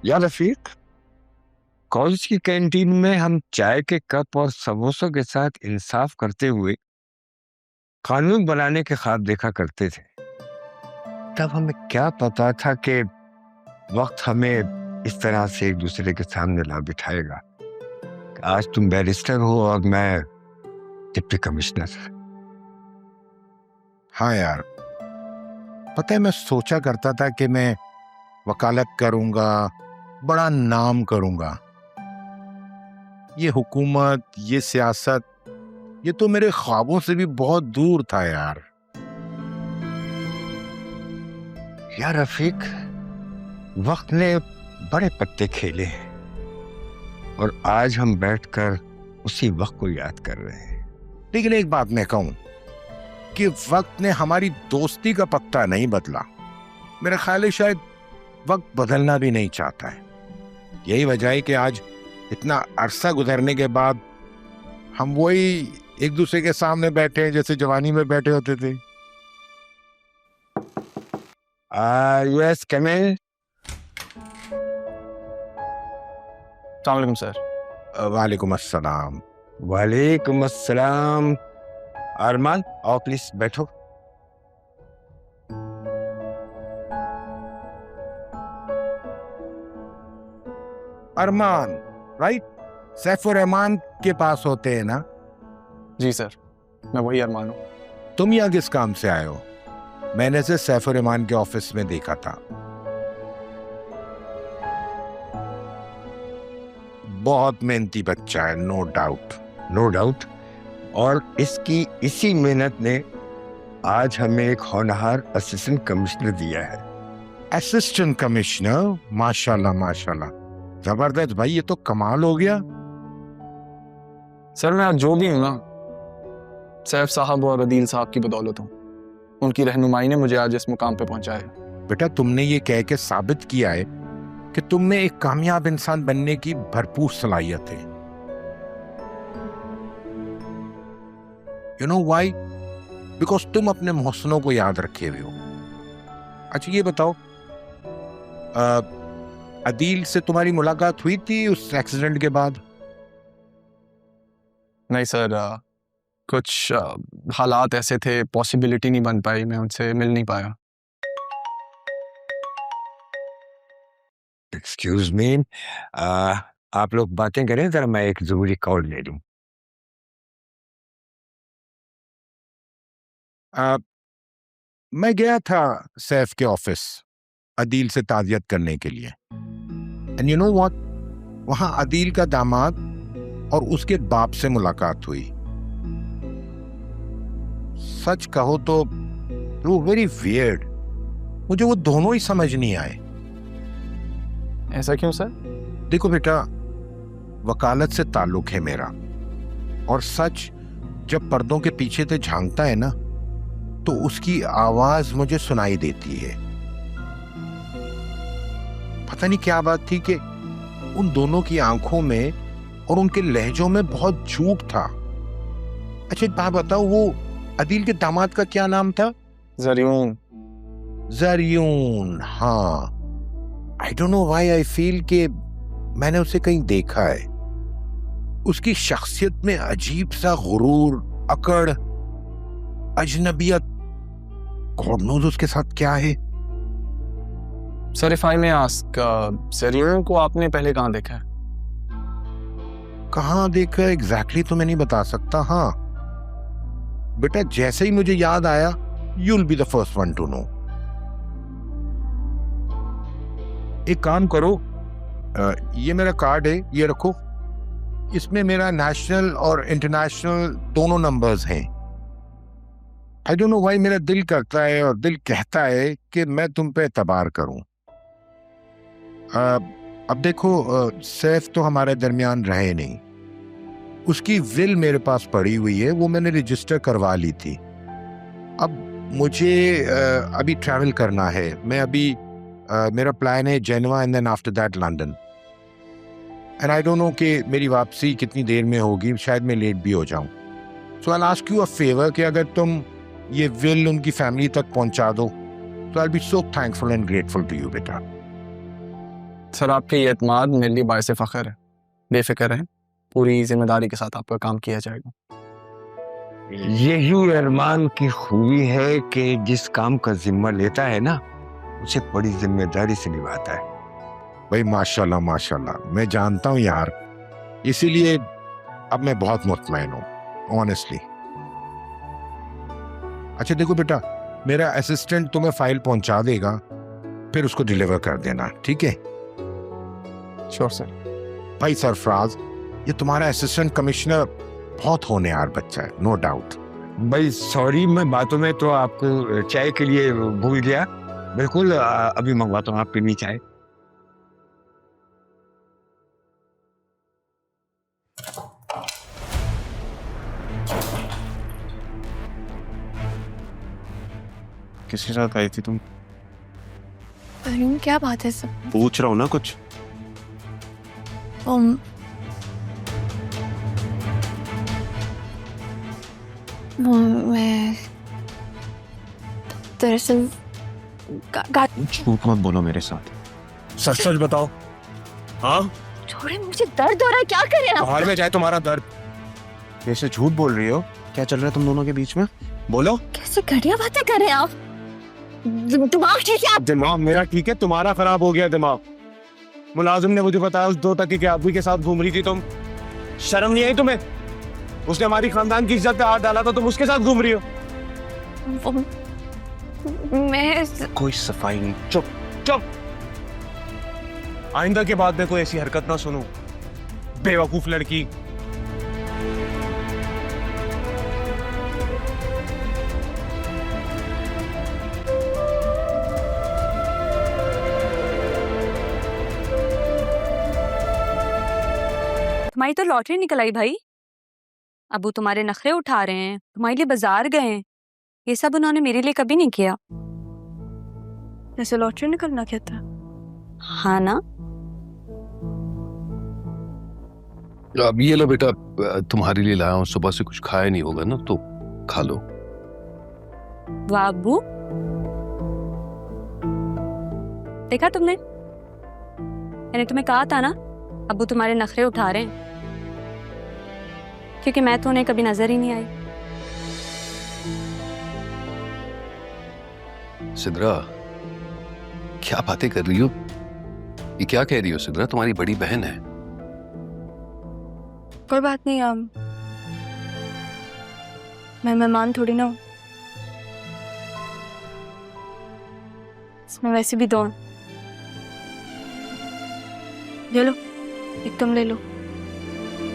या रफीक, कॉलेज की कैंटीन में हम चाय के कप और समोसों के साथ इंसाफ करते हुए कानून बनाने के ख्वाब देखा करते थे। तब हमें क्या पता था कि वक्त हमें इस तरह से एक दूसरे के सामने ला बिठाएगा। आज तुम बैरिस्टर हो और मैं डिप्टी कमिश्नर। हाँ यार, पता है मैं सोचा करता था कि मैं वकालत करूंगा, बड़ा नाम करूंगा। ये हुकूमत, ये सियासत, ये तो मेरे ख्वाबों से भी बहुत दूर था यार। यार रफीक, वक्त ने बड़े पत्ते खेले हैं और आज हम बैठकर उसी वक्त को याद कर रहे हैं। लेकिन एक बात मैं कहूं कि वक्त ने हमारी दोस्ती का पत्ता नहीं बदला। मेरा ख्याल है शायद वक्त बदलना भी नहीं चाहता है। यही वजह है कि आज इतना अरसा गुजरने के बाद हम वही एक दूसरे के सामने बैठे हैं जैसे जवानी में बैठे होते थे। Yes coming. अस्सलाम वालेकुम सर। वालेकुम अस्सलाम। वालेकुम अस्सलाम। अरमान, आओ प्लीज बैठो। अरमान, राइट? सैफुर रहमान के पास होते हैं ना? जी सर, मैं वही अरमान हूँ। तुम यहाँ किस काम से आए हो? मैंने से सैफुर रहमान के ऑफिस में देखा था। बहुत मेहनती बच्चा है, नो डाउट। No doubt. और इसकी इसी मेहनत ने आज हमें एक होनहार असिस्टेंट कमिश्नर दिया है। Assistant commissioner? माशाल्लाह माशाल्लाह, जबरदस्त भाई, ये तो कमाल हो गया। सर मैं आज जो भी हूँ ना, सैफ साहब और अदील साहब की बदौलत हूँ। उनकी रहनुमाई ने मुझे आज इस मुकाम पे पहुंचाया। बेटा, तुमने ये कह के साबित किया है कि तुम में एक कामयाब इंसान बनने की भरपूर सलाहियत है। You know why? बिकॉज तुम अपने मोहसिनों को याद रखे हुए हो। अच्छा ये बताओ, अदील से तुम्हारी मुलाकात हुई थी उस एक्सीडेंट के बाद? नहीं सर, कुछ हालात ऐसे थे, पॉसिबिलिटी नहीं बन पाई, मैं उनसे मिल नहीं पाया। एक्सक्यूज मी, आप लोग बातें करें, जरा मैं एक जरूरी कॉल ले लूं। मैं गया था सैफ के ऑफिस अदील से ताज़ियत करने के लिए। एंड यू नो व्हाट, वहां अदील का दामाद और उसके बाप से मुलाकात हुई। सच कहो तो वो वेरी वियर्ड। मुझे वो दोनों ही समझ नहीं आए। ऐसा क्यों सर? देखो बेटा, वकालत से ताल्लुक है मेरा, और सच जब पर्दों के पीछे से झांकता है ना, तो उसकी आवाज मुझे सुनाई देती है। पता नहीं क्या बात थी कि उन दोनों की आंखों में और उनके लहजों में बहुत झूठ था। अच्छा एक बात बताओ, वो अदील के दामाद का क्या नाम था? जरियून। जरियून, हाँ। आई don't know why I feel कि मैंने उसे कहीं देखा है। उसकी शख्सियत में अजीब सा गुरूर, अकड़, अजनबियत। गॉड नोज उसके साथ क्या है। Sir if I may ask, जरियून को आपने पहले कहाँ देखा है? कहाँ देखा एग्जैक्टली तो मैं नहीं बता सकता। हाँ बेटा, जैसे ही मुझे याद आया, you will be the first one to know. एक काम करो, ये मेरा कार्ड है, ये रखो। इसमें मेरा नेशनल और इंटरनेशनल दोनों नंबर्स हैं। आई डोंट नो व्हाई मेरा दिल करता है और दिल कहता है कि मैं तुम पे एतबार करूं। अब देखो, सैफ तो हमारे दरमियान रहे नहीं। उसकी विल मेरे पास पड़ी हुई है, वो मैंने रजिस्टर करवा ली थी। अब मुझे अभी ट्रैवल करना है। मैं अभी मेरा प्लान है Geneva and then after that London. And I don't know कि मेरी वापसी कितनी देर में होगी, शायद मैं लेट भी हो जाऊं। So I will ask you a favour कि अगर तुम ये विल उनकी फैमिली तक पहुंचा दो, तो I will be so thankful and grateful to you बेटा। सर आपके ये एतमाद मेरे लिए बायसे फ़ख्र है। बेफिक्र रहें, पूरी जिम्मेदारी के साथ आपका काम किया जाएगा। यही अरमान की खूबी है कि जिस काम का जिम्मा लेता है ना, उसे बड़ी जिम्मेदारी से निभाता है। भाई माशाल्लाह माशाल्लाह, मैं जानता हूँ यार, इसीलिए अब मैं बहुत मुतमईन हूँ ऑनेस्टली। अच्छा देखो बेटा, मेरा असिस्टेंट तुम्हें फाइल पहुंचा देगा, फिर उसको डिलीवर कर देना, ठीक है? Sure sir. भाई सरफराज, ये तुम्हारा असिस्टेंट कमिश्नर बहुत होनहार बच्चा है, नो डाउट। भाई सॉरी, मैं बातों में तो आपको चाय के लिए भूल गया। बिल्कुल, अभी मंगवाता हूँ आप पीनी चाय। किसके साथ आई थी तुम? अरुण क्या बात है सब? पूछ रहा हूँ ना कुछ। um, मैं दरअसल झूठ मत बोलो मेरे साथ, सच सच बताओ। हाँ, छोड़े, मुझे दर्द हो रहा है, क्या करें आप? बाहर में जाए तुम्हारा दर्द। कैसे झूठ बोल रही हो? क्या चल रहा है तुम दोनों के बीच में? बोलो। कैसे घटिया बातें कर रहे हैं आप? दिमाग ठीक है आप? दिमाग मेरा ठीक है, तुम्हारा खराब हो गया दिमाग। मुलाजिम ने मुझे बताया उस 2 टके के आदमी के साथ घूम रही थी तुम। शर्म नहीं आई तुम्हें? उसने हमारी खानदान की इज्जत पे हाथ डाला था, तुम उसके साथ घूम रही हो। मैं कोई सफाई नहीं, चुप चुप। आइंदा के बाद में कोई ऐसी हरकत ना सुनूं, बेवकूफ लड़की। तुम्हारी तो लॉटरी निकल आई भाई। अबू तुम्हारे नखरे उठा रहे हैं, तुम्हारे लिए बाजार गए हैं। ये सब उन्होंने मेरे लिए कभी नहीं किया। जैसे लॉटरी निकलना क्या था? हाँ ना? अब ये लो बेटा, तुम्हारे लिए लाया हूँ। सुबह से कुछ खाया नहीं होगा ना, तो खा लो। वाह अबू, देखा तुमने? मैंने तुम्हें कहा था ना, अबू तुम्हारे नखरे उठा रहे हैं, क्योंकि मैं तो उन्हें कभी नजर ही नहीं आई। सिद्रा, क्या बातें कर रही हो? ये क्या कह रही हो सिद्रा? तुम्हारी बड़ी बहन है। कोई बात नहीं, मैं मेहमान थोड़ी ना हूँ। इसमें वैसे भी 2 ले लो, एक तुम ले लो।